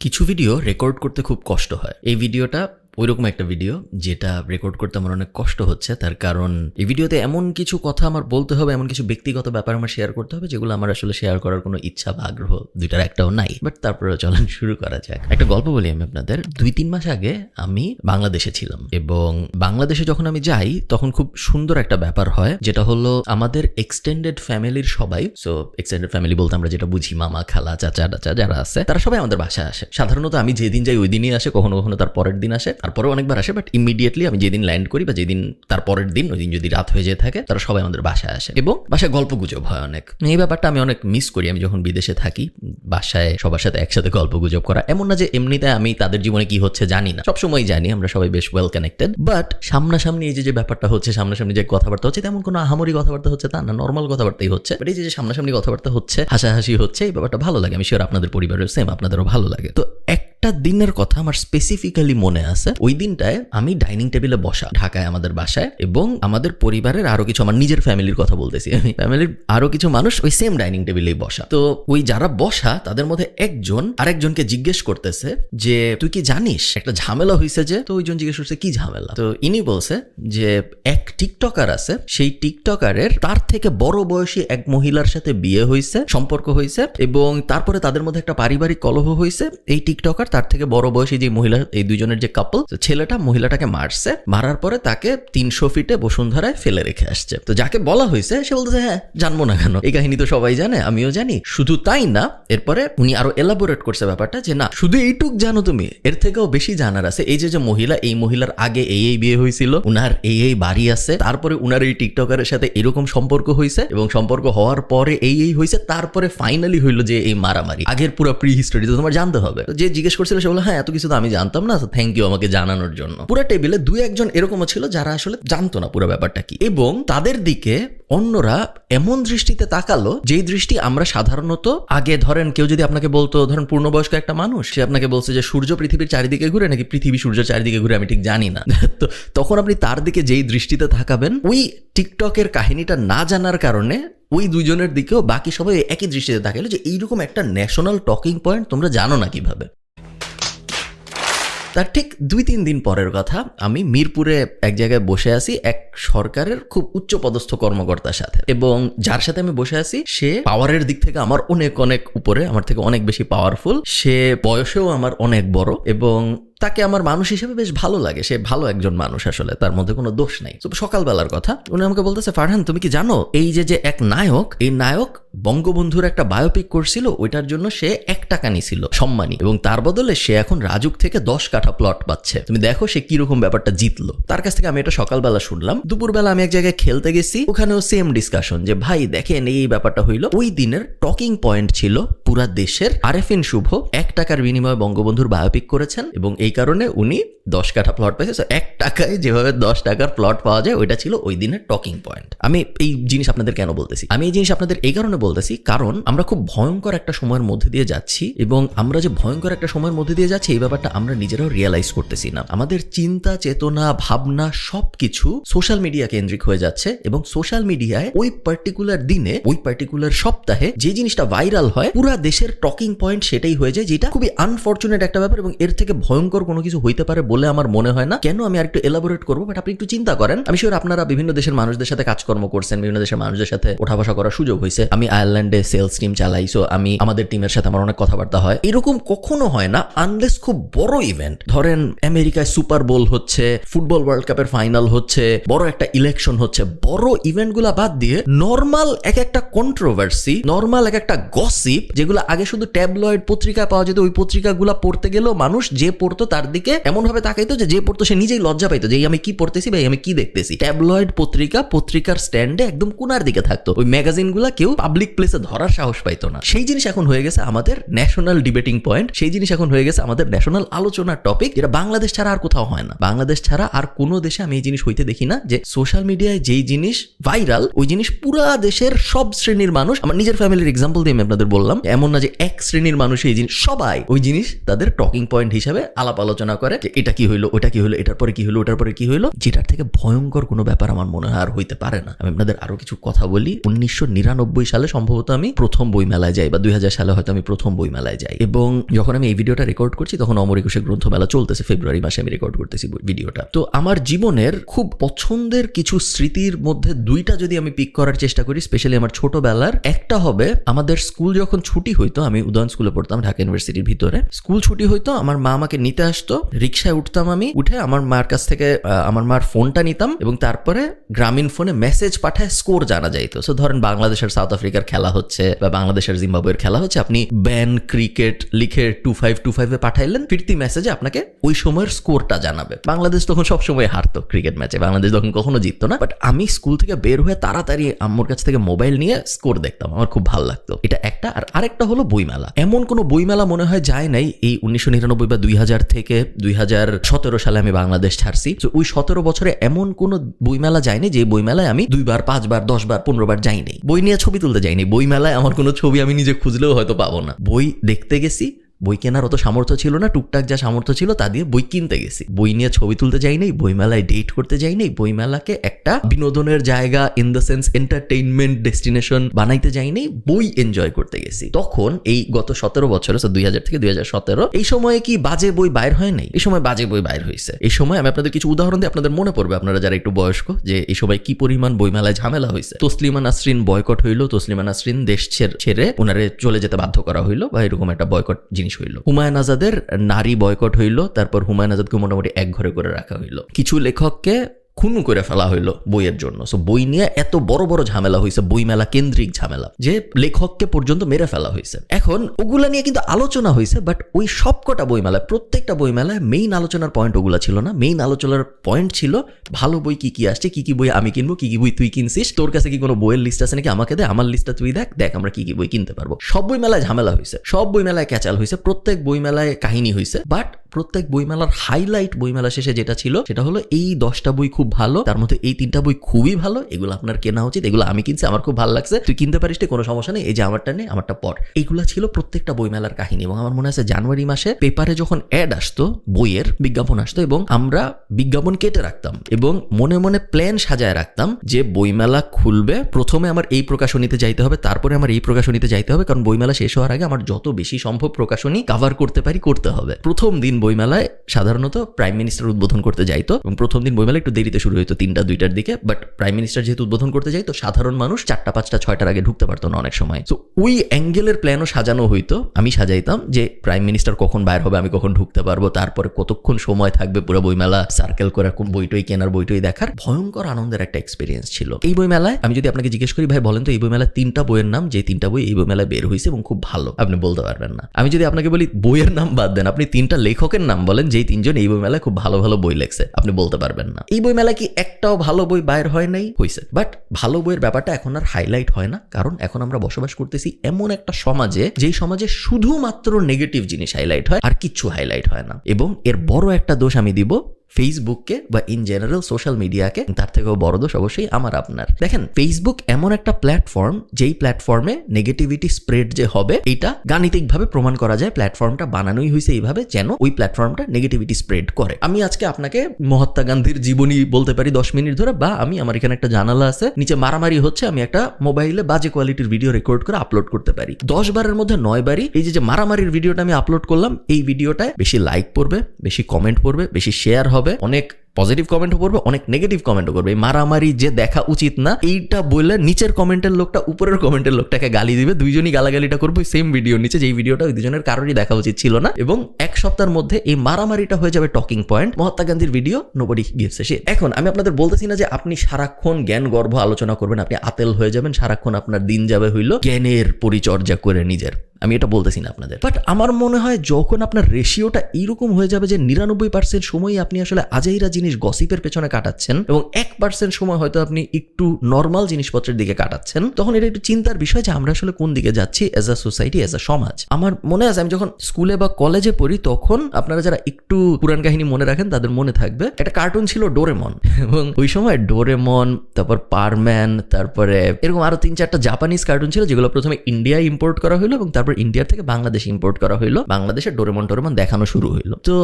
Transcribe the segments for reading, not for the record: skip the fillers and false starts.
কিছু video record করতে খুব কষ্ট হয়। এই ভিডিওটা ওইরকম একটা ভিডিও যেটা রেকর্ড করতে আমার অনেক কষ্ট হচ্ছে। তার কারণ এই ভিডিওতে এমন কিছু কথা আমার বলতে হবে, এমন কিছু ব্যক্তিগত ব্যাপার আমার শেয়ার করতে হবে যেগুলো আমার আসলে শেয়ার করার কোনো ইচ্ছা বা আগ্রহ দুইটার একটাও নাই। বাট তারপরে চলেন শুরু করা যাক। একটা গল্প বলি আমি আপনাদের। 2-3 মাস আগে আমি বাংলাদেশে ছিলাম এবং বাংলাদেশে যখন আমি যাই তখন খুব সুন্দর একটা ব্যাপার হয়, যেটা হলো আমাদের এক্সটেন্ডেড ফ্যামিলির সবাই, সো এক্সটেন্ডেড ফ্যামিলি বলতে আমরা যেটা বুঝি মামা খালা চাচা টাচা যারা আছে তারা সবাই আমাদের বাসায় আসে। সাধারণত আমি যেদিন যাই ওই দিনই আসে, কখনো কখনো তার পরের দিন আসে, তারপরেও অনেকবার আসে, বাট ইমিডিয়েটলি আমি যেদিন ল্যান্ড করি বা যেদিন তার পরের দিন, ওই দিন যদি রাত হয়ে যেয়ে থাকে তারা সবাই আমাদের বাসায় আসে এবং বাসায় গল্প গুজব হয় অনেক। এই ব্যাপারটা আমি অনেক মিস করি। আমি যখন বিদেশে থাকি বাসায় সবার সাথে একসাথে গল্প গুজব করা, এমন না যে এমনিতে আমি তাদের জীবনে কি হচ্ছে জানি না, সবসময় জানি, আমরা সবাই বেশ ওয়েল কানেক্টেড। বাট সামনাসামনি এই যে ব্যাপারটা হচ্ছে, সামনাসামনি যে কথাবার্তা হচ্ছে, তেমন কোনো আহামরি কথাবার্তা হচ্ছে তা না, নর্মাল কথাবার্তাই হচ্ছে। বাট এই যে সামনাসামনি কথাবার্তা হচ্ছে, হাসাহাসি হচ্ছে, এই ব্যাপারটা ভালো লাগে। আমি শিওর আপনাদের পরিবারের সেম, আপনাদেরও ভালো লাগে। তো একটা দিনের কথা আমার স্পেসিফিক্যালি মনে আছে। ওই দিনটায় আমি ডাইনিং টেবিলে বসা ঢাকায় আমাদের বাসায়, এবং আমাদের পরিবারের আরো কিছু, আমার নিজের ফ্যামিলির কথা বলতেছি আমি, ফ্যামিলির আরো কিছু মানুষ ওই সেম ডাইনিং টেবিলেই বসা। তো ওই যারা বসা তাদের মধ্যে একজন আরেকজনকে জিজ্ঞেস করতেছে যে তুই কি জানিস একটা ঝামেলা হয়েছে যে? তো ওইজন জিজ্ঞেস করছে কি ঝামেলা? তো ইনি বলছে যে এক টিকটকার আছে, সেই টিকটকারের তার থেকে বড় বয়সী এক মহিলার সাথে বিয়ে হয়েছে, সম্পর্ক হয়েছে, এবং তারপরে তাদের মধ্যে একটা পারিবারিক কলহ হয়েছে। এই টিকটকার তার থেকে বড় বয়সী যে মহিলা, এই দুইজনের যে কাপল, ছেলেটা মহিলাটাকে মারছে, মারার পরে তাকে 300 ফিটে বসুন্ধরায় ফেলে রেখে আসছে। তো যাকে বলা হয়েছে সে বলতেছে হ্যাঁ জানবো না কেন, এই কাহিনী তো সবাই জানে, আমিও জানি। শুধু তাই না, এরপরে উনি আরো এলাবোরেট করছে ব্যাপারটা যে না শুধু এইটুক জানো তুমি, এর থেকেও বেশি জানার আছে। এই যে মহিলা, এই মহিলার আগে এই বিয়ে হয়েছিল, উনার এই বাড়ি আছে, তারপরে উনার এই টিকটকারের সাথে এরকম সম্পর্ক হয়েছে, এবং সম্পর্ক হওয়ার পরে এই হয়েছে, তারপরে ফাইনালি হইলো যে এই মারামারি। আগের পুরো প্রি হিস্টোরি তো তোমার জানতে হবে। যে জিজ্ঞেস করছিল সে বললো হ্যাঁ এত কিছু তো আমি জানতাম না, থ্যাংক ইউ আমাকে জানানোর জন্য। পুরো টেবিলে 2-1 জন এরকমও ছিল যারা আসলে জানতো না পুরো ব্যাপারটা কি, এবং তাদের দিকে অন্যরা এমন দৃষ্টিতে তাকালো যেই দৃষ্টি আমরা সাধারণত আগে, ধরেন কেউ যদি আপনাকে বলতো, ধরেন পূর্ণবয়স্ক একটা মানুষ, সে আপনাকে বলছে যে সূর্য পৃথিবীর চারিদিকে ঘুরে নাকি পৃথিবী সূর্যের চারিদিকে ঘুরে আমি ঠিক জানি না, তো তখন আপনি তার দিকে যেই দৃষ্টিতে তাকাবেন, ওই টিকটকের কাহিনীটা না জানার কারণে ওই দুইজনের দিকেও বাকি সবাই একই দৃষ্টিতে তাকালো যে এইরকম একটা ন্যাশনাল টকিং পয়েন্ট তোমরা জানো না কিভাবে। তার ঠিক 2-3 দিন পরের কথা, আমি মিরপুরে এক জায়গায় বসে আছি এক সরকারের খুব উচ্চ পদস্থ কর্মকর্তার সাথে, এবং যার সাথে আমি বসে আছি সে পাওয়ারের দিক থেকে আমার অনেক অনেক উপরে, আমার থেকে অনেক বেশি পাওয়ারফুল, সে বয়সেও আমার অনেক বড়, এবং তাকে আমার মানুষ হিসেবে বেশ ভালো লাগে। সে ভালো একজন মানুষ, আসলে তার মধ্যে কোনো দোষ নাই। তো সকালবেলার কথা, উনি আমাকে বলতেছে ফারহান তুমি কি জানো এই যে এক নায়ক, এই নায়ক বঙ্গবন্ধুর একটা বায়োপিক করছিল, ওইটার জন্য সে 1 টাকা নিছিল সম্মানী, এবং তার বদলে সে এখন রাজুক থেকে 10 কাঠা প্লট পাচ্ছে। তুমি দেখো সে কিরকম ব্যাপারটা জিতলো। তার কাছ থেকে আমি এটা সকালবেলা শুনলাম। দুপুরবেলা আমি এক জায়গায় খেলতে গেছি, ওখানেও সেম ডিসকাশন যে ভাই দেখেন এই ব্যাপারটা হইলো। ওই দিনের টকিং পয়েন্ট ছিল পুরা দেশের আরেফিন শুভ 1 টাকার বিনিময়ে বঙ্গবন্ধুর বায়োপিক করেছেন, এবং এই কারণে উনি 10 কাঠা প্লট পাইছে। 1 টাকায় যেভাবে 10 টাকার প্লট পাওয়া যায়, ওইটা ছিল ওই দিনের টকিং পয়েন্ট। আমি এই জিনিস আপনাদের কেন বলতেছি? আমি এই জিনিস আপনাদের এই কারণে বলতেছি কারণ আমরা খুব ভয়ঙ্কর একটা সময়ের মধ্যে দিয়ে যাচ্ছি, এবং আমরা যে ভয়ঙ্কর একটা সময়ের মধ্যে দিয়ে যাচ্ছি এই ব্যাপারটা আমরা নিজেরাও রিয়েলাইজ করতেছি না। আমাদের চিন্তা চেতনা ভাবনা সবকিছু সোশ্যাল মিডিয়া কেন্দ্রিক হয়ে যাচ্ছে, এবং সোশ্যাল মিডিয়ায় ওই পার্টিকুলার দিনে, ওই পার্টিকুলার সপ্তাহে যে জিনিসটা ভাইরাল হয়, পুরা দেশের টকিং পয়েন্ট সেটাই হয়ে যায়, যেটা খুবই আনফরচুনেট একটা ব্যাপার, এবং এর থেকে ভয়ঙ্কর কোনো কিছু হইতে পারে বলে আমার মনে হয় না। কেন আমি আরেকটু এলাবোরেট করবো, বাট আপনি একটু চিন্তা করেন। আমি শিওর আপনারা বিভিন্ন দেশের মানুষদের সাথে কাজকর্ম করছেন, বিভিন্ন দেশের মানুষদের সাথে ওঠা বসা করার সুযোগ হয়েছে। আমি আয়ারল্যান্ডে সেলস টিম চালাই, সো আমি আমাদের টিমের সাথে আমার অনেক কথাবার্তা হয়। এরকম কখনো হয় না আনলেস খুব বড় ইভেন্ট, ধরেন আমেরিকায় সুপার বোল হচ্ছে, ফুটবল ওয়ার্ল্ড কাপের ফাইনাল হচ্ছে, বড় একটা ইলেকশন হচ্ছে, বড় ইভেন্টগুলা বাদ দিয়ে নর্মাল একটা কন্ট্রোভার্সি, নর্মাল একটা গসিপ, যেগুলো আগে শুধু ট্যাবলয়েড পত্রিকায় পাওয়া যেত, ওই পত্রিকাগুলা পড়তে গেলেও মানুষ যে পড়তো তার দিকে এমন ভাবে তাকাইতো যে পড়তো সে নিজেই লজ্জা পাইতো যে আমি কি পড়তেছি ভাই, আমি কি দেখতেছি। ট্যাবলয়েড পত্রিকার স্ট্যান্ডে একদম কোনার দিকে থাকতো, ওই ম্যাগাজিনগুলা কেউ পাবলিক প্লেসে ধরার সাহস পাইতো না। সেই জিনিস এখন হয়ে গেছে আমাদের ন্যাশনাল ডিবেটিং পয়েন্ট, সেই জিনিস এখন হয়ে গেছে আমাদের ন্যাশনাল আলোচনার টপিক, যেটা বাংলাদেশ ছাড়া আর কোথাও হয় না। বাংলাদেশ ছাড়া আর কোনো দেশে আমি এই জিনিস হইতে দেখি না যে সোশ্যাল মিডিয়ায় যেই জিনিস ভাইরাল, ওই জিনিস পুরা দেশের সব শ্রেণীর মানুষ, আমার নিজের ফ্যামিলির এক্সাম্পল দিয়ে আমি আপনাদের বললাম, এমন না যে এক শ্রেণীর মানুষ এই জিনিস, সবাই ওই জিনিস তাদের টকিং পয়েন্ট হিসাবে আলাপ আলোচনা করে যে এটা এটা কি হইলো, ওটা কি হইলো, এটার পরে কি হইলো, ওটার পরে কি হইলো, যেটার থেকে ভয়ঙ্কর কোনো ব্যাপার আমার মনে হয় আর হইতে পারে না। আমি আপনাদের আরো কিছু কথা বলি। 1999 সালে সম্ভবত আমি প্রথম বইমেলায় যাই, বা 2000 সালে হয়তো আমি প্রথম বইমেলায় যাই, এবং যখন আমি এই ভিডিওটা রেকর্ড করছি তখন অমর একুশে গ্রন্থমেলা চলতেছে, ফেব্রুয়ারি মাসে আমি রেকর্ড করতেছি ভিডিওটা। তো আমার জীবনের খুব পছন্দের কিছু স্মৃতির মধ্যে দুইটা যদি আমি পিক করার চেষ্টা করি, স্পেশালি আমার ছোটবেলার, একটা হবে আমাদের স্কুল যখন ছুটি হইতো, আমি উদয়ন স্কুলে পড়তাম ঢাকা ইউনিভার্সিটির ভিতরে, স্কুল ছুটি হইতো, আমার মা আমাকে নিতে আসতো, রিক্সায় উঠতাম, আমি উঠে আমার মার কাছ থেকে আমার মার ফোনটা নিতাম এবং তারপরে গ্রামীণ ফোনে মেসেজ পাঠায় স্কোর জানা যাইতো। সো ধরেন বাংলাদেশের সাউথ আফ্রিকার খেলা হচ্ছে বা বাংলাদেশের জিম্বাবুয়ের খেলা হচ্ছে, আপনি ব্যান ক্রিকেট লিখে 2525 এ পাঠাইলেন, ফিরতি মেসেজে আপনাকে ওই সময়ের স্কোরটা জানাবে। বাংলাদেশ তখন সবসময় হারতো ক্রিকেট ম্যাচে, বাংলাদেশ তখন কখনো জিততো না, বাট আমি স্কুল থেকে বের হয়ে তাড়াতাড়ি আম্মুর কাছ থেকে মোবাইল নিয়ে স্কোর দেখতাম, আমার খুব ভালো লাগতো। এটা একটা। আর আরেকটা হলো বইমেলা। এমন কোনো বইমেলা মনে হয় যায় নাই এই 1999 বা 2000 থেকে 2017 সালে আমি বাংলাদেশ ছাড়ছি, তো ওই 17 বছরে এমন কোনো বইমেলা যায়নি যে বইমেলায় আমি 2 বার 5 বার 10 বার 15 বার যাইনি। বই নিয়ে ছবি তুলতে যাইনি, বইমেলায় আমার কোনো ছবি আমি নিজে খুঁজলেও হয়তো পাবো না। বই দেখতে গেছি, বই কেনার অত সামর্থ্য ছিল না, টুকটাক যা সামর্থ্য ছিল তা দিয়ে বই কিনতে গেছি। বই নিয়ে ছবি তুলতে যাই নাই, বইমেলায় ডেট করতে যাই নাই, বইমেলাকে একটা বিনোদনের জায়গা in the sense entertainment destination বানাইতে যাই নাই, বই এনজয় করতে গেছি। তখন এই গত 17 বছরে, 2000 থেকে 2017, এই সময়ে কি বাজে বই বাইর হয় নাই? এই সময় বাজে বই বাইর হয়েছে। এই সময় আমি আপনাদের কিছু উদাহরণ দিই, আপনাদের মনে পড়বে, আপনারা যারা একটু বয়স্ক, যে এই সময় কি পরিমাণ বইমেলায় ঝামেলা হয়েছে। তসলিমা নাসরিন বয়কট হইলো, তসলিমা নাসরিন দেশ ছেড়ে ওনারে চলে যেতে বাধ্য করা হইলো, বা এরকম একটা বয়কট জিনিস হইলো। হুমায়ুন আজাদের নারী বয়কট হইলো, তারপর হুমায়ুন আজাদকে মোটামুটি এক ঘরে করে রাখা হইলো। কিছু লেখককে খুনু করে ফেলা হইলো বইয়ের জন্য। সো বই নিয়ে এত বড় বড় ঝামেলা হয়েছে, বইমেলা কেন্দ্রিক ঝামেলা, যে লেখককে পর্যন্ত মেরে ফেলা হয়েছে। এখন ওগুলা নিয়ে কিন্তু আলোচনা হয়েছে, বাট ওই সবকটা বইমেলায়, প্রত্যেকটা বইমেলায় মেইন আলোচনার পয়েন্ট ওগুলা ছিল না। মেইন আলোচনার পয়েন্ট ছিল ভালো বই কি কি আসছে, কি কি বই আমি কিনবো, কি কি বই তুই কিনছিস, তোর কাছে কি কোনো বইয়ের লিস্ট আছে নাকি, আমাকে দে, আমার লিস্টটা তুই দেখ আমরা কি কি বই কিনতে পারবো। সব বইমেলায় ঝামেলা হয়েছে, সব বইমেলায় ক্যাচাল হয়েছে, প্রত্যেক বইমেলায় কাহিনী হয়েছে, বাট প্রত্যেক বইমেলার হাইলাইট বইমেলা শেষে যেটা ছিল সেটা হলো এই 10টা বই খুব ভালো, তার মধ্যে এই 3টা বই খুবই ভালো, এগুলো আপনার কেনা উচিত, এগুলো আমি কিনছি, আমার খুব ভালো লাগছে, তুই কিনতে পারিস, কোনো সমস্যা নেই, এই যে আমারটা নেই, আমারটা পড়। এইগুলা ছিল প্রত্যেকটা বইমেলার কাহিনী। এবং আমার মনে আছে জানুয়ারি মাসে পেপারে যখন অ্যাড আসতো, বইয়ের বিজ্ঞাপন আসতো, এবং আমরা বিজ্ঞাপন কেটে রাখতাম এবং মনে মনে প্ল্যান সাজায় রাখতাম যে বইমেলা খুলবে, প্রথমে আমার এই প্রকাশনীতে যাইতে হবে, তারপরে আমার এই প্রকাশনীতে যাইতে হবে, কারণ বইমেলা শেষ হওয়ার আগে আমার যত বেশি সম্ভব প্রকাশনী কভার করতে পারি করতে হবে। প্রথম দিন বইমেলায় সাধারণত প্রাইম মিনিস্টার উদ্বোধন করতে যাইতো, এবং প্রথম দিন বইমেলা একটু দেরিতে শুরু হইতো, 3টা 2টার দিকে, বাট প্রাইম মিনিস্টার যেহেতু উদ্বোধন করতে যাইতো, সাধারণ মানুষ 4টা 5টা 6টার আগে ঢুকতে পারতো না অনেক সময়। তো ওই অ্যাঙ্গেলের প্ল্যানও সাজানো হইতো, আমি সাজাইতাম যে প্রাইম মিনিস্টার কখন বাইর হবে, আমি কখন ঢুকতে পারবো, তারপরে কতক্ষণ সময় থাকবে পুরো বইমেলা সার্কেল করে বইটই কেনার, বইটই দেখার। ভয়ঙ্কর আনন্দের একটা এক্সপিরিয়েন্স ছিল এই বইমেলায়। আমি যদি আপনাকে জিজ্ঞেস করি, ভাই বলেন তো এই বইমেলায় 3টা বইয়ের নাম, যে 3টা বই এই বইমেলায় বের হয়েছে এবং খুব ভালো, আপনি বলতে পারবেন না। আমি যদি আপনাকে বলি বইয়ের নাম বাদ দেন, আপনি 3টা লেখকের নাম বলেন যেই 3জন এই বইমেলায় খুব ভালো ভালো বই লেখছে, আপনি বলতে পারবেন না। এই বইমেলায় কি একটাও ভালো বই বাইর হয় নাই? হয়েছে, বাট ভালো বইয়ের ব্যাপারটা এখন আর হাইলাইট হয় না, কারণ এখন আমরা বসবাস করতেছি এমন একটা সমাজে, যেই সমাজে শুধুমাত্র নেগেটিভ জিনিস হাইলাইট হয়, আর কিচ্ছু হাইলাইট হয় না। এবং এর বড় একটা দোষ আমি দিব ফেসবুককে, বা ইন জেনারেল সোশ্যাল মিডিয়াকে। তার থেকেও বড় দোষ অবশ্যই আমার আপনার। দেখেন, ফেসবুক এমন একটা প্ল্যাটফর্ম, যেই প্ল্যাটফর্মে নেগেটিভিটি স্প্রেড যে হবে, এটা গাণিতিকভাবে প্রমাণ করা যায়। প্ল্যাটফর্মটা বানানোই হয়েছে এইভাবে যেন ওই প্ল্যাটফর্মটা নেগেটিভিটি স্প্রেড করে। আমি আজকে আপনাকে মহাত্মা গান্ধীর জীবনী বলতে পারি 10 মিনিট ধরে, বা আমি আমার এখানে একটা জানালা আছে, নিচে মারামারি হচ্ছে, আমি একটা মোবাইলে বাজে কোয়ালিটির ভিডিও রেকর্ড করে আপলোড করতে পারি। 10 বারের মধ্যে 9 বারই এই যে মারামারির ভিডিওটা আমি আপলোড করলাম, এই ভিডিওটায় বেশি লাইক পড়বে, বেশি কমেন্ট পড়বে, বেশি শেয়ার হবে, অনেক পজিটিভ কমেন্টও করবে, অনেক নেগেটিভ কমেন্টও করবে। এই মারামারি যে দেখা উচিত না, এইটা বললে নিচের কমেন্টের লোকটা উপরের কমেন্টের লোকটাকে গালি দিবে, দুইজনই গালাগালিটা করবে সেম ভিডিওর নিচে, যেই ভিডিওটা ওই দুজনের কারোরই দেখা উচিত ছিল না। এবং 1 সপ্তাহের মধ্যে এই মারামারিটা হয়ে যাবে টকিং পয়েন্ট। মহাত্মা গান্ধীর video nobody gives a shit. এখন আমি আপনাদের বলতেছি না যে আপনি সারাক্ষণ জ্ঞান গর্ভ আলোচনা করবেন, আপনি আতেল হয়ে যাবেন, সারাক্ষণ আপনার দিন যাবে হইল জ্ঞানের পরিচর্যা করে নিজের, আমি এটা বলতেছি না আপনাদের। বাট আমার মনে হয় যখন আপনার রেশিওটা এইরকম হয়ে যাবে যে 99% সময়ই আপনি আসলে আজাইরা জিনিস গসিপের পেছনে কাটাচ্ছেন, এবং 1% সময় হয়তো আপনি একটু নর্মাল জিনিসপত্রের দিকে কাটাচ্ছেন, তখন এটা একটু চিন্তার বিষয় যে আমরা আসলে কোন দিকে যাচ্ছি as a society, as a সমাজ। আমার মনে আছে আমি যখন স্কুলে বা কলেজে পড়ি, তখন আপনারা যারা একটু পুরান কাহিনী মনে রাখেন তাদের মনে থাকবে একটা কার্টুন ছিল ডোরেমন, এবং ওই সময় ডোরেমন, তারপর পারম্যান, তারপরে এরকম আরো 3-4টা জাপানিজ কার্টুন ছিল, যেগুলো প্রথমে ইন্ডিয়ায় ইম্পোর্ট করা হলো এবং তারপর ইন্ডিয়ার থেকে বাংলাদেশ ইম্পোর্ট করা হইলো, বাংলাদেশে ডোরেমন দেখানো শুরু হইলো। তো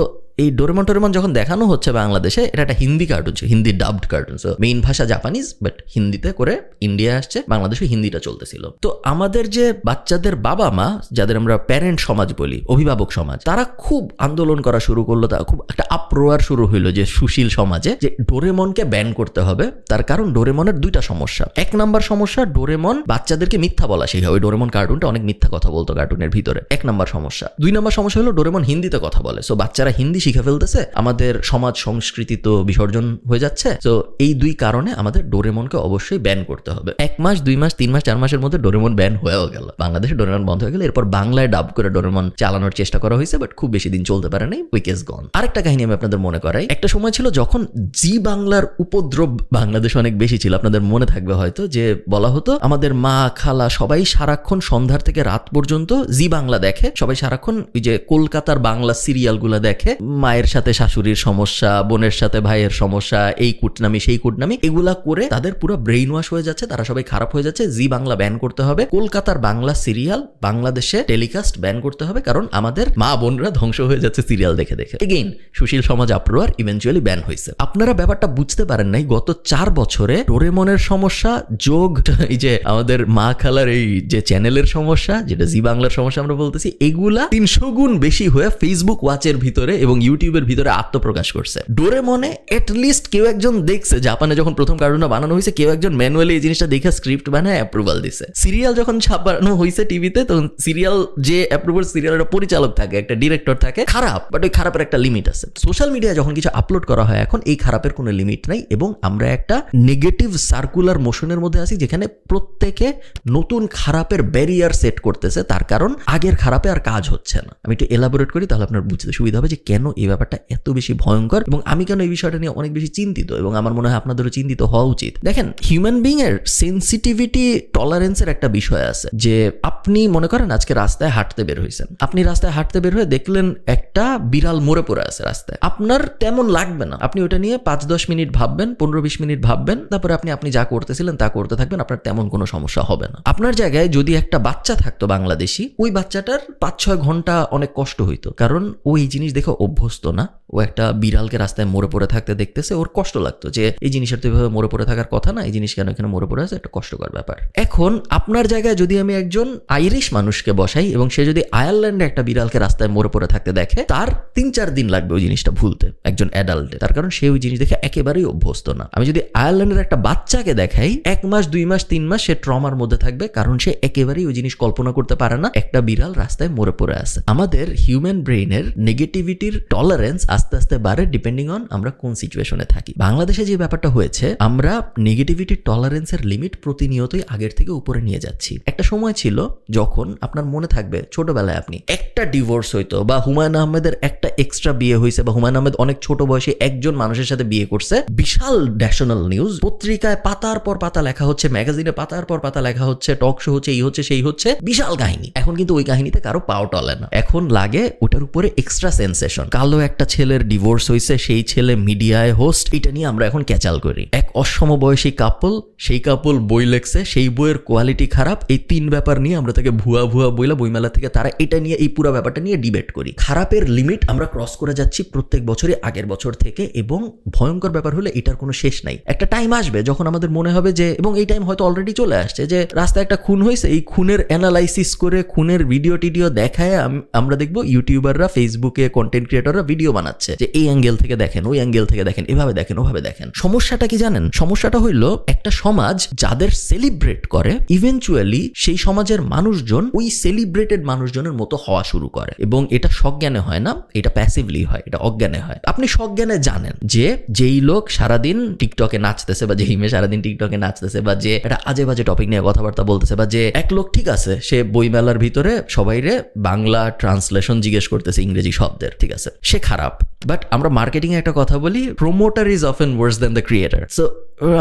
এই ডোরেমন যখন দেখানো হচ্ছে বাংলাদেশে, এটা একটা হিন্দি কার্টুন ছিল, Hindi dubbed cartoon, so main ভাষা জাপানিজ, বাট হিন্দিতে করে ইন্ডিয়া আসছে, বাংলাদেশে হিন্দিটা চলতেছিল। তো আমাদের যে বাচ্চাদের বাবা মা, যাদের আমরা প্যারেন্ট সমাজ বলি, অভিভাবক সমাজ, তারা খুব আন্দোলন করা শুরু করলো, তা খুব একটা আপ্রোয়ার শুরু হইলো যে সুশীল সমাজে, যে ডোরেমনকে ব্যান করতে হবে। তার কারণ ডোরেমনের দুইটা সমস্যা। এক নাম্বার সমস্যা, ডোরেমন বাচ্চাদেরকে মিথ্যা বলা শেখায়। ওই ডোরেমন কার্টুনটা অনেক মিথ্যা কথা বলতো কার্টুনের ভিতরে, এক নাম্বার সমস্যা। দুই নাম্বার সমস্যা হলো ডোরেমন হিন্দিতে কথা বলে, সো বাচ্চারা হিন্দি শিখে ফেলতেছে, আমাদের সমাজ সংস্কৃতি তো বিসর্জন হয়ে যাচ্ছে। তো এই দুই কারণে আমাদের ডোরেমনকে অবশ্যই ব্যান করতে হবে। 1 মাস 2 মাস 3 মাস 4 মাসের মধ্যে ডোরেমন ব্যান হয়েও গেল, বাংলাদেশে ডোরেমন বন্ধ হয়ে গেল। এরপর বাংলায় ডাব করে ডোরেমন চালানোর চেষ্টা করা হয়েছে, বাট খুব বেশি দিন চলতে পারে নাই, উইক ইজ গন। আরেকটা কাহিনী আমি আপনাদের মনে করাই, একটা সময় ছিল যখন জি বাংলার উপদ্রব বাংলাদেশে অনেক বেশি ছিল। আপনাদের মনে থাকবে হয়তো যে বলা হতো আমাদের মা খালা সবাই সারাক্ষণ সন্ধ্যার থেকে রাত পর্যন্ত জি বাংলা দেখে, সবাই সারাক্ষণ ওই যে কলকাতার বাংলা সিরিয়ালগুলো দেখে, মায়ের সাথে শাশুড়ির সমস্যা, বোনের সাথে ভাইয়ের সমস্যা, এই কুটনামি সেই কুটনামি, এগুলা করে তাদের পুরো ব্রেইন ওয়াশ হয়ে যাচ্ছে, তারা সবাই খারাপ হয়ে যাচ্ছে। জি বাংলা ব্যান করতে হবে, কলকাতার বাংলা সিরিয়াল বাংলাদেশে টেলিকাস্ট ব্যান করতে হবে, কারণ আমাদের মা বোনরা ধ্বংস হয়ে যাচ্ছে সিরিয়াল দেখে দেখে। এগেইন সুশীল সমাজ আপ্রোয়ার, ইভেন্চুয়ালি ব্যান হয়েছে। আপনারা ব্যাপারটা বুঝতে পারেন নাই, গত 4 বছরে ডোরেমনের সমস্যা যোগ এই যে আমাদের মা খালার এই যে চ্যানেলের সমস্যা, যেটা জি বাংলার সমস্যা আমরা বলতেছি, এগুলা 300 গুণ বেশি হয়ে ফেসবুক ওয়াচের ভিতরে এবং ইউটিউবের ভিতরে আত্মপ্রকাশ করছে। ডোরেমনে এটলিস্ট কেউ একজন দেখছে, জাপানে যখন প্রথম কার্টুনটা বানানো হয়েছে, কেউ একজন ম্যানুয়ালি এই জিনিসটা দেখে স্ক্রিপ্ট বানায় অ্যাপ্রুভাল দিছে। সিরিয়াল যখন ছাপানো হয়েছে টিভিতে, তখন সিরিয়াল যে অ্যাপ্রুভাল সিরিয়ালের পরিচালক থাকে, একটা ডিরেক্টর থাকে, খারাপ, বাট ওই খারাপের একটা লিমিট আছে। সোশ্যাল মিডিয়ায় যখন কিছু আপলোড করা হয় এখন, এই খারাপের কোনো লিমিট নাই, এবং আমরা একটা নেগেটিভ সার্কুলার মোশনের মধ্যে আছি, যেখানে প্রত্যেকে নতুন খারাপের ব্যারিয়ার সেট করতেছে, তার কারণ আগের খারাপে আর কাজ হচ্ছে না। আমি একটু এলাবোরেট করি, তাহলে আপনার বুঝতে সুবিধা হবে যে কেন এই ব্যাপারটা এত বেশি ভয়ঙ্কর, এবং আমি কেন এই বিষয়টা নিয়ে অনেক বেশি চিন্তিত, এবং আমার মনে হয় আপনাদেরও চিন্তিত হওয়া উচিত। দেখেন, হিউম্যান বিং এর সেন্সিটিভিটি টলারেন্সের একটা বিষয় আছে, যে আপনি মনে করেন আজকে রাস্তায় হাঁটতে বের হয়েছেন, আপনি রাস্তায় হাঁটতে বের হয়ে দেখলেন একটা বিড়াল মরে পড়ে আছে রাস্তায়, আপনার তেমন লাগবে না, আপনি ওটা নিয়ে 5-10 মিনিট ভাববেন, 15-20 মিনিট ভাববেন, তারপরে আপনি যা করতেছিলেন তা করতে থাকবেন, আপনার তেমন কোনো সমস্যা হবে না। আপনার জায়গায় যদি একটা বাচ্চা থাকতো বাংলাদেশি, ওই বাচ্চাটার 5-6 ঘন্টা অনেক কষ্ট হইতো, কারণ ও এই জিনিস দেখে অভ্যস্ত না। ও একটা বিড়ালকে রাস্তায় মরে পড়ে থাকতে দেখতেছে, ওর কষ্ট লাগতো যে এই জিনিসের তো এভাবে মরে পড়ে থাকার কথা না, এই জিনিস কেন এখানে মরে পড়ে আছে, একটা কষ্টকর ব্যাপার। এখন আপনার জায়গায় যদি আমি একজন আইরিশ মানুষকে বসাই, এবং সে যদি আয়ারল্যান্ডে একটা বিড়ালকে রাস্তায় মরে পড়ে থাকতে দেখে, তার 3-4 দিন লাগবে ওই জিনিসটা ভুলতে, একজন অ্যাডাল্টে, তার কারণ সে ওই জিনিস দেখে একেবারেই অভ্যস্ত না। আমি যদি আয়ারল্যান্ডের একটা বাচ্চাকে দেখাই, 1 মাস 2 মাস 3 মাস সে ট্রমার মধ্যে থাকবে, কারণ সে একেবারেই ওই জিনিস কল্পনা করতে পারে না একটা বিড়াল রাস্তায় মরে পড়ে আছে। আমাদের হিউম্যান ব্রেইনের নেগেটিভিটির টলারেন্স আস্তে আস্তে বাড়ে, ডিপেন্ডিং অন আমরা কোন সিচুয়েশনে থাকি। বাংলাদেশে যে ব্যাপারটা হয়েছে, আমরা নেগেটিভিটির টলারেন্সের লিমিট প্রতিনিয়তই আগের থেকে উপরে নিয়ে যাচ্ছি। একটা সময় ছিল যখন আপনার মনে থাকবে, ছোটবেলায় আপনি একটা ডিভোর্স হইতো, বা হুমায়ুন আহমেদের একটা এক্সট্রা বিয়ে হয়েছে, বা হুমায়ুন আহমেদ অনেক ছোট বয়সে একজন মানুষের সাথে বিয়ে করছে, বিশাল ন্যাশনাল নিউজ, পত্রিকায় পাতার পর পাতা লেখা হচ্ছে, ম্যাগাজিনে পাতার পর পাতা লেখা হচ্ছে, টক শো হচ্ছে, এই হচ্ছে সেই হচ্ছে, বিশাল কাহিনী। এখন কিন্তু ওই কাহিনীতে কারো পাও টলে না, এখন লাগে ওটার উপরে এক্সট্রা সেন্সেশন। কালো একটা ছেলের ডিভোর্স হয়েছে, সেই ছেলে মিডিয়ায় হোস্ট, এটা নিয়ে আমরা এখন ক্যাচাল করি। এক অসমবয়সী কাপল, সেই কাপল বই লেখছে, সেই বইয়ের কোয়ালিটি খারাপ, এই 3 ব্যাপার নিয়ে আমরা তাকে ভুয়া বইলা বইমেলা থেকে তারা এটা নিয়ে, এই পুরো ব্যাপারটা নিয়ে ডিবেট করি। খারাপের লিমিট আমরা ক্রস করে যাচ্ছি প্রত্যেক বছরই আগের বছর থেকে, এবং ভয়ঙ্কর ব্যাপার হলে এটার কোনো শেষ নাই। একটা টাইম আসবে যখন আমাদের মনে হবে যে, এবং এই টাইম হয়তো অলরেডি চলে আসছে, যে রাস্তায় একটা খুন হয়েছে, এই খুনের অ্যানালাইসিস করে, খুনের ভিডিও টিডিও দেখায় আমরা দেখবো ইউটিউবাররা, ফেসবুকে কন্টেন্ট ক্রিয়েটররা ভিডিও বানাচ্ছে, যে এই অ্যাঙ্গেল থেকে দেখেন, ওই অ্যাঙ্গেল থেকে দেখেন, এভাবে দেখেন, ওভাবে দেখেন। সমস্যাটা কি জানেন? সমস্যাটা হইলো, একটা সমাজ যাদের সেলিব্রেট করে, ইভেনচুয়ালি সেই সমাজের মানুষজন ওই সেলিব্রেটেড মানুষজনের মতো হওয়া শুরু করে, এবং এটা সজ্ঞানে হয় না, এটা প্যাসিভলি হয়, এটা অজ্ঞানে হয়। আপনি সজ্ঞানে জানেন যে যেই লোক সারাদিন টিকটকে নাচতেছে, বা যেই মেয়ে সারাদিন টিকটকে নাচতেছে, বা যে একটা আজে বাজে টপিক নিয়ে কথাবার্তা বলতেছে, বা যে এক লোক ঠিক আছে, সে বইমেলার ভিতরে সবাইরে বাংলা ট্রান্সলেশন জিজ্ঞেস করতেছে ইংরেজি শব্দের, ঠিক আছে, সে খারাপ। বাট আমরা মার্কেটিং এ একটা কথা বলি, promoter is often Wars than the creator. So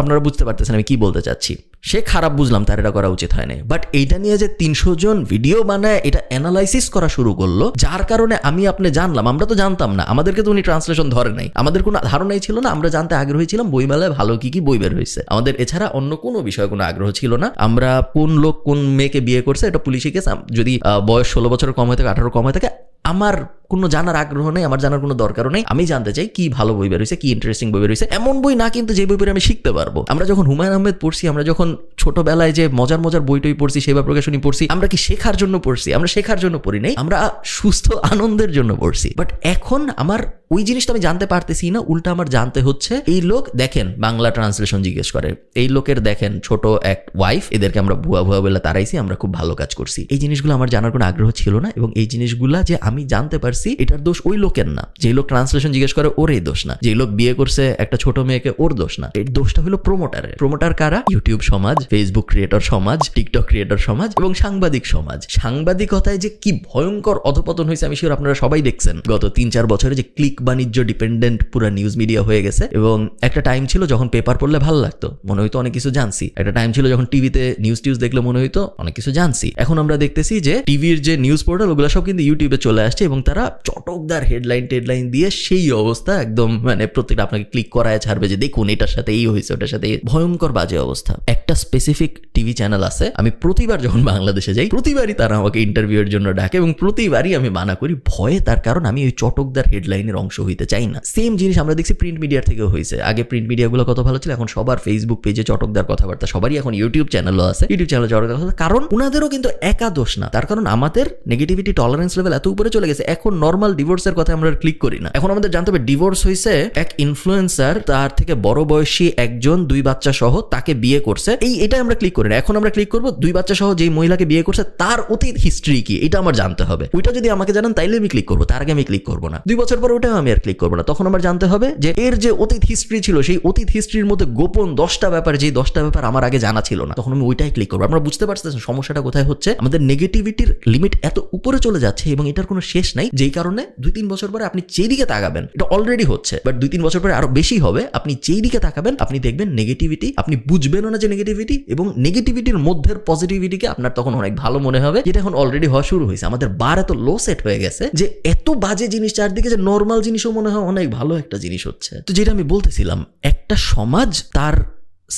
আপনারা বুঝতে পারতেছেন আমি কি বলতে চাচ্ছি। সে খারাপ, বুঝলাম, তার এটা করা উচিত হয় না, বাট এইটা নিয়ে যে 300 জন ভিডিও বানায় এটা অ্যানালাইসিস করা শুরু করলো, যার কারণে আমি আপনি জানলাম, আমরা তো জানতাম না, আমাদেরকে তো উনি ট্রান্সলেশন ধরে নাই, আমাদের কোনো ধারণাই ছিল না, আমরা জানতে আগ্রহী ছিলাম বইমেলায় ভালো কি বই বের হয়েছে, আমাদের এছাড়া অন্য কোনো বিষয়ে কোনো আগ্রহ ছিল না। আমরা কোন লোক কোন মেয়েকে বিয়ে করছে এটা পুলিশি কেস, যদি বয়স 16 বছরের কম হয়ে থাকে, 18 কম হয়ে থাকে, আমার কোনো জানার আগ্রহ নেই, আমার জানার কোনো দরকারও নেই। আমি জানতে চাই কি ভালো বই বের হয়েছে, কি ইন্টারেস্টিং বই বের হয়েছে, এমন বই না কিন্তু যে বই পড়ে আমি শিখতে পারবো। আমরা যখন হুমায়ুন আহমেদ পড়ছি, আমরা যখন ছোটবেলায় যে মজার মজার বইটই পড়ছি, সেবা প্রকাশনী পড়ছি, আমরা কি শেখার জন্য পড়ছি? আমরা শেখার জন্য পড়ি নাই, আমরা সুস্থ আনন্দের জন্য পড়ছি। বাট এখন আমার ওই জিনিসটা আমি জানতে পারতেছি না, উল্টা আমার জানতে হচ্ছে এই লোক দেখেন বাংলা ট্রান্সলেশন জিজ্ঞেস করে, এই লোকের দেখেন ছোট এক ওয়াইফ, এদেরকে আমরা ভুয়া ভুয়া বলে তারাইছি, আমরা খুব ভালো কাজ করছি। এই জিনিসগুলো আমার জানার কোনো আগ্রহ ছিল না, এবং এই জিনিসগুলা যে আমি জানতে পারছি এটার দোষ ওই লোকের না। যে লোক ট্রান্সলেশন জিজ্ঞেস করে ওর এই দোষ না, যে লোক বিয়ে করছে একটা ছোট মেয়েকে ওর দোষ না, এর দোষটা হলো প্রমোটারের। প্রমোটার কারা? ইউটিউব সমাজ, ফেসবুক ক্রিয়েটর সমাজ, টিকটক ক্রিয়েটর সমাজ এবং সাংবাদিক সমাজ। সাংবাদিকতায় যে কি ভয়ঙ্কর অধপতন হয়েছে আমি শিওর আপনারা সবাই দেখছেন গত 3-4 বছরে, যে ক্লিক বাণিজ্য ডিপেন্ডেন্ট পুরো নিউজ মিডিয়া হয়ে গেছে। এবং একটা টাইম ছিল যখন পেপার পড়লে ভালো লাগতো, মনে হইতো অনেক কিছু জানছি। একটা টাইম ছিল যখন টিভিতে নিউজ দেখলে মনে হইতো অনেক কিছু জানছি। এখন আমরা দেখতেছি যে টিভির যে নিউজ পোর্টাল ওগুলো সব কিন্তু ইউটিউবে চলে আসছে, এবং তারা চটকদার হেডলাইন দিয়ে সেই অবস্থা একদম মানে প্রত্যেকটা আপনাকে ক্লিক করায় ছাড়বে যে দেখুন এটার সাথে এই হয়েছে, ওটার সাথে ভয়ঙ্কর বাজে অবস্থা। একটা স্পেসিফিক টিভি চ্যানেল আছে, আমি প্রতিবার যখন বাংলাদেশে যাই প্রতিবারই তারা আমাকে ইন্টারভিউয়ের জন্য ডাকে, এবং প্রতিবারই আমি মানা করি ভয়ে, তার কারণ আমি ওই চটকদার হেডলাইনের অংশ হইতে চাই না। সেম জিনিস আমরা দেখছি প্রিন্ট মিডিয়ার থেকেও হয়েছে। আগে প্রিন্ট মিডিয়াগুলো কত ভালো ছিল, এখন সবার ফেসবুক পেজে চটকদার কথাবার্তা, সবারই এখন ইউটিউব চ্যানেলও আছে, ইউটিউব চ্যানেলে চটকদার কথা। কারণ উনাদেরও কিন্তু একা দোষ না, তার কারণ আমাদের নেগেটিভিটি টলারেন্স লেভেল এত উপরে চলে গেছে, এখন নর্মাল ডিভোর্সের কথা আমরা ক্লিক করি না। এখন আমাদের জানতে হবে ডিভোর্স হয়েছে এক ইনফ্লুয়েন্সার, তার থেকে বড় বয়সী একজন 2 বাচ্চা সহ তাকে বিয়ে করছে, এটাই আমরা ক্লিক করি না। এখন আমরা ক্লিক করবো 2 বাচ্চা সহ যেই মহিলাকে বিয়ে করছে তার অতীত হিস্ট্রি কি, এটা আমার জানতে হবে। ওইটা যদি আমাকে জানান তাইলে আমি ক্লিক করবো, তার আগে আমি ক্লিক করবো না। 2 বছর পর ওটাও আমি আর ক্লিক করবো না। তখন আমার জানতে হবে যে এর যে অতীত হিস্ট্রি ছিল, সেই অতীত হিস্ট্রির মধ্যে গোপন 10টা ব্যাপার, যে 10টা ব্যাপার আমার আগে জানা ছিল না, তখন আমি ওইটাই ক্লিক করবো। আমরা বুঝতে পারছেন সমস্যাটা কোথায় হচ্ছে? আমাদের নেগেটিভিটির লিমিট এত উপরে চলে যাচ্ছে এবং এটার কোনো শেষ নাই, যেই কারণে 2-3 বছর পরে আপনি যেদিকে তাকাবেন, এটা অলরেডি হচ্ছে, বাট 2-3 বছর পরে আরো বেশি হবে, আপনি যেই দিকে তাকাবেন আপনি দেখবেন নেগেটিভিটি, আপনি বুঝবেনও না যে নেগেটিভিটি, এবং নেগেটিভিটির মধ্যে পজিটিভিটিকে আপনার তখন অনেক ভালো মনে হবে, যেটা এখন অলরেডি হওয়া শুরু হয়েছে। আমাদের বার এত লো সেট হয়ে গেছে যে এত বাজে জিনিস চারদিকে, যে নর্মাল জিনিসও মনে হয় অনেক ভালো একটা জিনিস হচ্ছে। তো যেটা আমি বলতেছিলাম, একটা সমাজ তার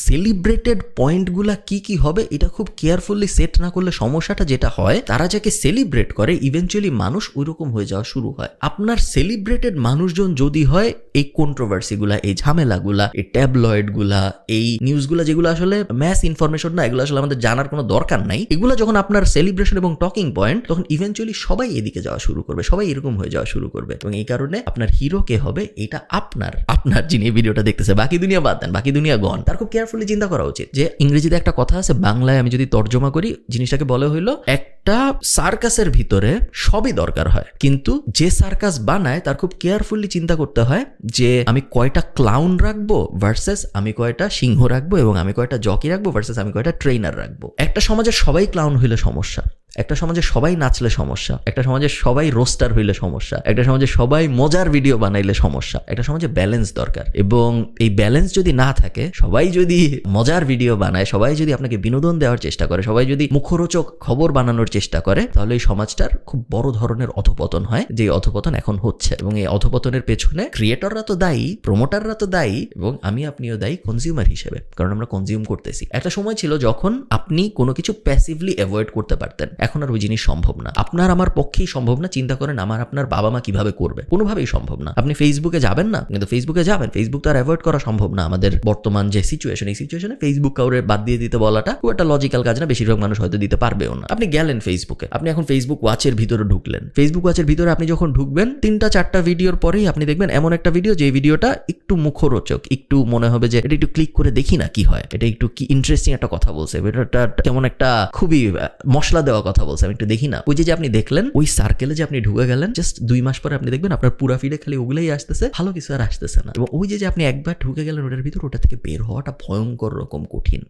সেলিব্রেটেড পয়েন্টগুলা কি কি হবে এটা খুব কেয়ারফুলি সেট না করলে সমস্যাটা যেটা হয়, তারা যাকে সেলিব্রেট করে ইভেনচুয়ালি মানুষ ওইরকম হয়ে যাওয়া শুরু হয়। আপনার সেলিব্রেটেড মানুষজন যদি হয় এই কন্ট্রোভার্সিগুলা, এই ঝামেলাগুলা, এই ট্যাবলয়েডগুলা, এই নিউজগুলা যেগুলো আসলে ম্যাস ইনফরমেশন না, এগুলো আসলে আমাদের জানার কোনো দরকার নাই, এগুলো যখন আপনার সেলিব্রেশন এবং টকিং পয়েন্ট, তখন ইভেনচুয়ালি সবাই এদিকে যাওয়া শুরু করবে, সবাই এরকম হয়ে যাওয়া শুরু করবে। এবং এই কারণে আপনার হিরো কে হবে এটা আপনার যিনি এই ভিডিওটা দেখতেছে, বাকি দুনিয়া বাদ দেন, বাকি দুনিয়া গন, তার খুব কেয়ারফুলি চিন্তা করা উচিত। যে ইংরেজিতে একটা কথা আছে, বাংলায় আমি যদি তর্জমা করি জিনিসটাকে বলে হইলো, একটা সার্কাসের ভিতরে সবই দরকার হয়, কিন্তু যে সার্কাস বানায় তার খুব কেয়ারফুলি চিন্তা করতে হয় যে আমি কয়টা ক্লাউন রাখবো ভার্সেস আমি কয়টা সিংহ রাখবো, এবং আমি কয়টা জকি রাখবো ভার্সেস আমি কয়টা ট্রেনার রাখবো। একটা সমাজে সবাই ক্লাউন হইলে সমস্যা, একটা সমাজে সবাই নাচলে সমস্যা, একটা সমাজে সবাই রোস্টার হইলে সমস্যা, একটা সমাজে সবাই মজার ভিডিও বানাইলে সমস্যা। একটা সমাজে ব্যালেন্স দরকার, এবং এই ব্যালেন্স যদি না থাকে, সবাই যদি মজার ভিডিও বানায়, সবাই যদি আপনাকে বিনোদন দেওয়ার চেষ্টা করে, সবাই যদি মুখরোচক খবর বানানোর চেষ্টা করে, তাহলে এই সমাজটার খুব বড় ধরনের অধপতন হয়, যে অধপতন এখন হচ্ছে। এবং এই অধপতনের পেছনে ক্রিয়েটররা তো দায়ী, প্রমোটাররা তো দায়ী, এবং আপনিও দায়ী কনজিউমার হিসেবে, কারণ আমরা কনজিউম করতেছি। একটা সময় ছিল যখন আপনি কোনো কিছু প্যাসিভলি অ্যাভয়েড করতে পারতেন, এখন আর ওই জিনিস সম্ভব না। আপনার আমার পক্ষেই সম্ভব না। চিন্তা করেন আমার আপনার বাবা মা কিভাবে করবে, কোনোভাবেই সম্ভব না। আপনি ফেসবুকে যাবেন না, কিন্তু ফেসবুকে যাবেন, ফেসবুক তো আর অ্যাভয়েড করা সম্ভব না। আমাদের বর্তমান যে সিচুয়েশন, এই সিচুয়েশনে ফেসবুক কাউরে বাদ দিয়ে দিতে বলাটা খুব একটা লজিক্যাল কাজ না, বেশিরভাগ মানুষ হয়তো দিতে পারবেও না। আপনি গেলেন ফেসবুকে, আপনি এখন ফেসবুক ওয়াচের ভিতরে ঢুকলেন, ফেসবুক ওয়াচের ভিতরে আপনি যখন ঢুকবেন 3-4টা ভিডিওর পরেই আপনি দেখবেন এমন একটা ভিডিও, যে ভিডিওটা একটু মুখরোচক, একটু মনে হবে যে এটা একটু ক্লিক করে দেখি না কি হয়, এটা একটু কি ইন্টারেস্টিং একটা কথা বলছে, ভিডিওটা কেমন একটা খুবই মশলা দেওয়া কথা বলছে, আমি একটু দেখি না। ওই যে আপনি দেখলেন, ওই সার্কেলে যে আপনি ঢুকে গেলেন, জাস্ট 2 মাস পরে আপনি দেখবেন আপনার পুরা ফিডে খালি ওগুলাই আসতেছে, ভালো কিছু আর আসতেছে না। এবং ওই যে আপনি একবার ঢুকে গেলেন ওটার ভিতর, ওটা থেকে বের হওয়াটা ভয়ঙ্কর রকম কঠিন।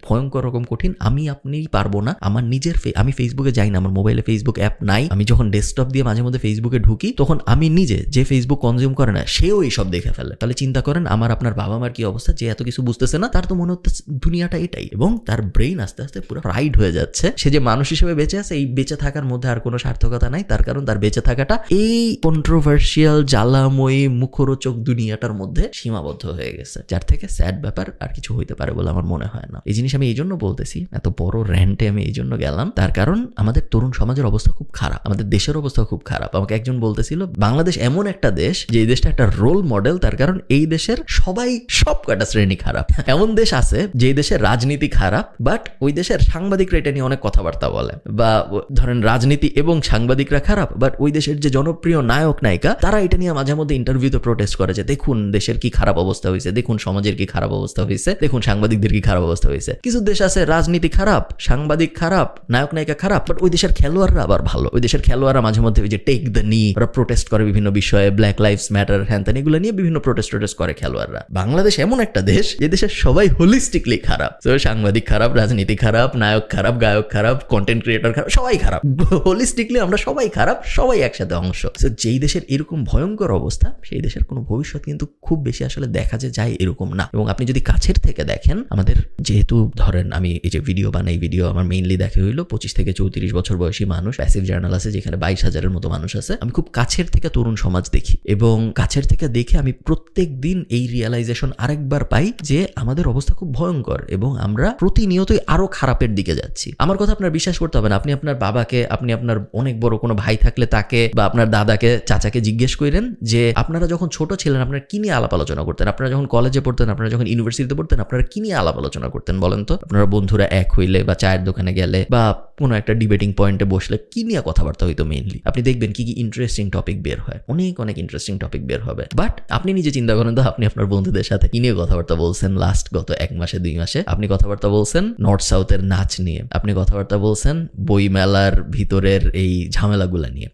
আপনি পারবো না। আমার নিজের আমি ফেসবুকে যাই না, আমার মোবাইলে ফেসবুক অ্যাপ নাই। আমি যখন ডেস্কটপ দিয়ে মাঝে মধ্যে ফেসবুকে ঢুকি, তখন আমি নিজে, যে ফেসবুক কনজিউম করে না, সেও এইসব দেখে ফেলে। তাহলে চিন্তা করেন আমার আপনার বাবা মার কি অবস্থা, যে এত কিছু বুঝতেছে না, তার তো মনে হচ্ছে দুনিয়াটা এটাই, এবং তার ব্রেইন আস্তে আস্তে পুরো ফ্রাইড হয়ে যাচ্ছে। সে যে মানুষ হিসেবে বেঁচে আছে, এই বেঁচে থাকার মধ্যে আর কোনো সার্থকতা নাই, তার কারণ তার বেঁচে থাকাটা এই কন্ট্রোভার্সিয়াল জ্বালাময়ী মুখরোচক দুনিয়াটার মধ্যে সীমাবদ্ধ হয়ে গেছে, যার থেকে স্যাড ব্যাপার আর কিছু হইতে পারে বলে আমার মনে হয় না। এই জিনিস আমি এই জন্য বলতেছি, এত বড় র্যান্টে আমি এই জন্য গেলাম, তার কারণ আমাদের তরুণ সমাজের অবস্থা খুব খারাপ, আমাদের দেশের অবস্থা খুব খারাপ। আমাকে একজন বলতেছিল বাংলাদেশ এমন একটা দেশ যে এই দেশটা একটা রোল মডেল, তার কারণ এই দেশের সবাই সব কয়টা শ্রেণী খারাপ। এমন দেশ আছে যে দেশের রাজনীতি খারাপ, বাট ওই দেশের সাংবাদিকরা এটা নিয়ে অনেক কথাবার্তা বলে, বা ধরেন রাজনীতি এবং সাংবাদিকরা খারাপ, বাট ওই দেশের যে জনপ্রিয় নায়ক নায়িকা তারা এটা নিয়ে মাঝে মধ্যে ইন্টারভিউতে প্রোটেস্ট করে যে দেখুন দেশের কি খারাপ অবস্থা হয়েছে, দেখুন সমাজের কি খারাপ অবস্থা হয়েছে, দেখুন সাংবাদিকদের কি খারাপ অবস্থা হয়েছে। কিছু দেশ আছে রাজনীতি খারাপ, সাংবাদিক খারাপ, নায়ক নায়িকা খারাপ, বাট ওই দেশের খেলোয়াড়রা আবার ভালো। ওই দেশের খেলোয়াড়রা মাঝে মধ্যে ওই যে টেক দ্য নি, ওরা প্রোটেস্ট করে বিভিন্ন বিষয়ে, ব্ল্যাক লাইভস ম্যাটার হ্যান ত্যান, এগুলো নিয়ে বিভিন্ন প্রোটেস্ট করে খেলোয়াড়রা। বাংলাদেশ এমন একটা দেশ যে দেশের সবাই হোলিস্টিকলি খারাপ। তো সাংবাদিক খারাপ, রাজনীতি খারাপ, নায়ক খারাপ, গায়ক খারাপ, কন্টেন্ট ক্রিয়েটর খারাপ, সবাই খারাপ। হোলিস্টিকলি আমরা সবাই খারাপ, সবাই একসাথে অংশ। তো যেই দেশের এরকম ভয়ঙ্কর অবস্থা, সেই দেশের কোনো ভবিষ্যৎ কিন্তু খুব বেশি আসলে দেখা যায় এরকম না। এবং আপনি যদি কাছের থেকে দেখেন, আমাদের যেহেতু ধরেন আমি এই যে ভিডিও বানাই, ভিডিও আমার মেইনলি দেখা হইলো 25 থেকে 34 বছর বয়সী মানুষ, প্যাসিভ জার্নাল আছে যেখানে 22,000-এর মতো মানুষ আছে। আমি খুব কাছের থেকে তরুণ সমাজ দেখি এবং কাছের থেকে দেখে আমি প্রত্যেক দিন এই রিয়েলাইজেশন আরেকবার পাই যে আমাদের অবস্থা খুব ভয়ঙ্কর এবং আমরা প্রতিনিয়তই আরো খারাপের দিকে যাচ্ছি। আমার কথা আপনার বিশ্বাস করতে হবে না। আপনি আপনার বাবাকে, আপনি আপনার অনেক বড় কোনো ভাই থাকলে তাকে, বা আপনার দাদাকে, চাচাকে জিজ্ঞেস করেন যে আপনারা যখন ছোট ছিলেন আপনারা কি নিয়ে আলাপ আলোচনা করতেন, আপনারা যখন কলেজে পড়তেন, আপনারা যখন ইউনিভার্সিটিতে পড়তেন, আপনারা কি নিয়ে আলাপ আলোচনা করতেন বলেন তো? আপনারা বন্ধুরা এক হইলে বা চায়ের দোকানে গেলে বা কোনো একটা ডিবেটিং পয়েন্টে বসলে কি নিয়ে কথাবার্তা হইতো মেইনলি? আপনি দেখবেন কি কি ইন্টারেস্টিং টপিক বের হয়, অনেক ইন্টারেস্টিং টপিক বের হবে। বাট আপনি নিজে চিন্তা করেন তো, আপনি আপনার বন্ধুদের সাথে কি নিয়ে কথাবার্তা বলছেন লাস্ট গত 1 মাসে 2 মাসে? আপনি কথাবার্তা বলছেন নর্থ সাউথের নাচ নিয়ে, আপনি কথাবার্তা বলছেন বই মেলার ভিতরের এই ঝামেলাগুলা নিয়ে।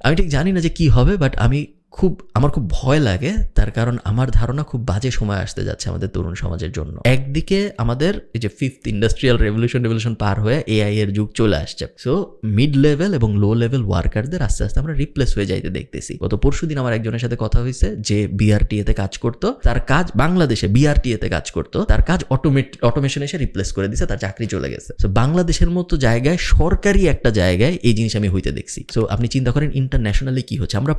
আমি ঠিক জানি না যে কি হবে, বাট আমার খুব ভয় লাগে, তার কারণ আমার ধারণা খুব বাজে সময় আসতে যাচ্ছে আমাদের তরুণ সমাজের জন্য। একদিকে আমাদের এই যে 5th ইন্ডাস্ট্রিয়াল রেভলিউশন পার হয়ে এআই এর যুগ চলে আসছে। সো মিড লেভেল এবং লো লেভেল ওয়ার্কারদের আস্তে আস্তে আমরা রিপ্লেস হয়ে যাইতে দেখতেছি। গত পরশুদিন আমার একজনের সাথে কথা হয়েছে যে বিআরটিএতে কাজ করতো, তার কাজ বাংলাদেশে বিআরটিএতে কাজ করতো, তার কাজ অটোমেশন এসে রিপ্লেস করে দিছে, তার চাকরি চলে গেছে। সো বাংলাদেশের মতো জায়গায়, সরকারি একটা জায়গায় এই জিনিস আমি হইতে দেখছি। সো আপনি চিন্তা করেন ইন্টারন্যাশনালি কি হচ্ছে। আমরা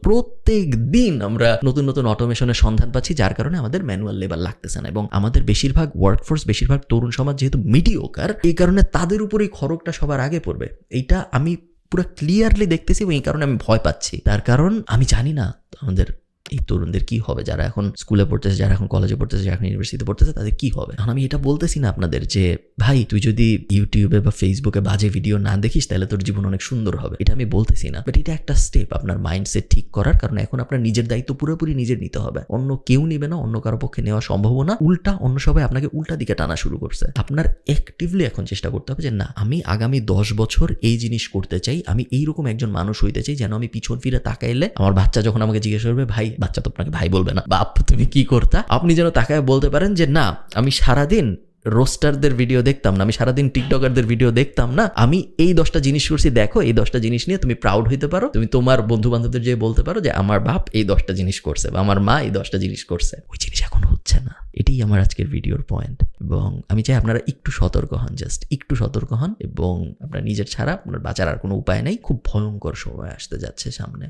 প্রত্যেক দিন আমরা নতুন নতুন অটোমেশনের সন্ধান পাচ্ছি, যার কারণে আমাদের ম্যানুয়াল লেবার লাগতেছে না। এবং আমাদের বেশিরভাগ ওয়ার্কফোর্স, বেশিরভাগ তরুণ সমাজ যেহেতু মিডিওকার, এই কারণে তাদের উপরেই খড়গটা সবার আগে পড়বে। এইটা আমি পুরো ক্লিয়ারলি দেখতেছি এবং এই কারণে আমি ভয় পাচ্ছি। তার কারণ আমি জানি না আমাদের এই তরুণদের কি হবে, যারা এখন স্কুলে পড়তেছে, যারা এখন কলেজে পড়তেছে, যারা এখন ইউনিভার্সিটিতে পড়তেছে, তাদের কি হবে। এখন আমি এটা বলতেছি না আপনাদের যে ভাই তুই যদি ইউটিউবে বা ফেসবুকে বাজে ভিডিও না দেখিস তাহলে তোর জীবন অনেক সুন্দর হবে, এটা আমি বলতেছি না। বাট এটা একটা স্টেপ আপনার মাইন্ডসেট ঠিক করার, কারণ এখন আপনার নিজের দায়িত্ব পুরোপুরি নিজের নিতে হবে। অন্য কেউ নেবে না, অন্য কারো পক্ষে নেওয়া সম্ভব না। উল্টা অন্য সবাই আপনাকে উল্টা দিকে টানা শুরু করছে। আপনার অ্যাক্টিভলি এখন চেষ্টা করতে হবে যে না, আমি আগামী 10 বছর এই জিনিস করতে চাই, আমি এইরকম একজন মানুষ হইতে চাই যেন আমি পিছন ফিরে তাকাইলে আমার বাচ্চা যখন আমাকে জিজ্ঞেস করবে, ভাই, বাচ্চা তো আপনাকে ভাই বলবে না, বাপ তুমি কি করতা, আপনি যেন তাকায় বলতে পারেন যে না, আমি সারাদিন রোস্টারদের ভিডিও দেখতাম না, আমি সারাদিন টিকটকারদের ভিডিও দেখতাম না, আমি এই 10টা জিনিস করছি, দেখো এই 10টা জিনিস নিয়ে তুমি প্রাউড হইতে পারো। তুমি তোমার বন্ধু বান্ধবদের যে বলতে পারো যে আমার বাপ এই 10টা জিনিস করছে বা আমার মা এই 10টা জিনিস করছে। ওই জিনিস এখন হচ্ছে না। এটাই আমার আজকের ভিডিওর পয়েন্ট। এবং আমি চাই আপনারা একটু সতর্ক হন, জাস্ট একটু সতর্ক হন, এবং আপনার নিজের ছাড়া আপনার বাঁচার আর কোনো উপায় নেই। খুব ভয়ঙ্কর সময় আসতে যাচ্ছে সামনে।